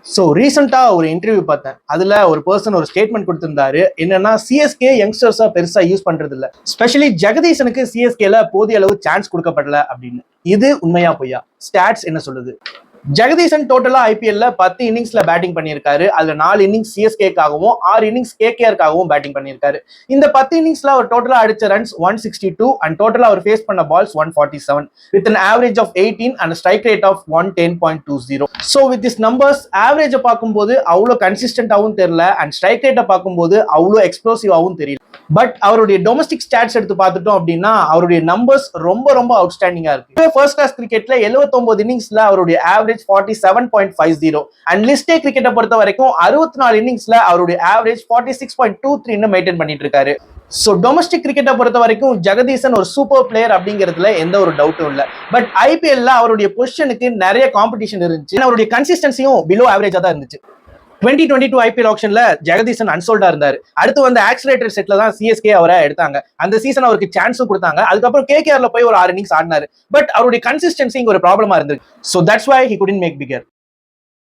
So ரீசெண்டாக ஒரு interview பார்த்தேன். அதில் ஒரு பர்சன் ஒரு ஸ்டேட்மெண்ட் கொடுத்திருந்தாரு. என்னன்னா சிஎஸ்கே யங்ஸ்டர்ஸா பெருசா யூஸ் பண்றது இல்ல, ஸ்பெஷலி ஜெகதீசனுக்கு சிஎஸ்கேல போதிய அளவு சான்ஸ் கொடுக்கப்படல அப்படின்னு. இது உண்மையா பொய்யா? ஸ்டாட்ஸ் என்ன சொல்லுது? ஜெகதீசன் டோட்டலா ஐபிஎல்ல 10 இன்னிங்ஸ்ல பேட்டிங் பண்ணியிருக்காரு. அதுல 4 இன்னிங்ஸ் சிஎஸ்கேக்காகவும் 6 இன்னிங்ஸ் கேகேஆருக்காகவும் பேட்டிங் பண்ணியிருக்காரு. இந்த 10 இன்னிங்ஸ்ல அவர் டோட்டலா அடிச்ச ரன்ஸ் 162 அண்ட் டோட்டலா அவர் ஃபேஸ் பண்ண balls 147 with an average of 18 and a strike rate of 110.20. So with this numbers ஆவரேஜை பார்க்கும்போது அவ்வளோ கன்சிஸ்டன்டாகவும் தெரியல அண்ட் ஸ்ட்ரைக் ரேட்டை பார்க்கும்போது அவ்வளோ எக்ஸ்ப்ளோசிவாகவும் தெரியல. பட் அவருடைய டொமஸ்டிக் ஸ்டாட்ஸ் எடுத்து பார்த்துட்டோம் அப்படின்னா அவருடைய நம்பர்ஸ் ரொம்ப ரொம்ப அவுட்ஸ்டாண்டிங்கா இருக்கு. ஃபர்ஸ்ட் கிளாஸ் கிரிக்கெட்ல 79 இன்னிங்ஸ்ல அவருடைய ஆவரேஜ் 47.50 அண்ட் லிஸ்ட் ஏ கிரிக்கெட்டை பொறுத்த வரைக்கும் 64 இன்னிங்ஸ்ல அவருடைய ஆவரேஜ் 46.23 மெயின்டைன் பண்ணிட்டு இருக்காரு. ஸோ டொமஸ்டிக் கிரிக்கெட்டை பொறுத்த வரைக்கும் ஜெகதீசன் ஒரு சூப்பர் பிளேயர் அப்படிங்கிறதுல எந்த ஒரு டவுட்டும் இல்லை. பட் ஐபிஎல்ல அவருடைய பொசிஷனுக்கு நிறைய காம்படிஷன் இருந்துச்சு. அவருடைய கன்சிஸ்டன்சியும் பிலோ ஆவரேஜா தான் இருந்துச்சு. 2022 ஐபிஎல் ஆப்ஷன்ல ஜெகதீசன் அன்சோல்டா இருந்தாரு. அடுத்து வந்து ஆக்சிலேட்டர் செட்ல தான் சிஎஸ்கே அவரை எடுத்தாங்க. அந்த சீசன் அவருக்கு சான்ஸும் கொடுத்தாங்க. அதுக்கப்புறம் கேகேஆர்ல போய் ஒரு 6 இன்னிங்ஸ் ஆடினாரு. பட் அவருடைய கன்சிஸ்டன்சி இங்க ஒரு ப்ராப்ளமா இருந்தது. So that's why he couldn't make figure.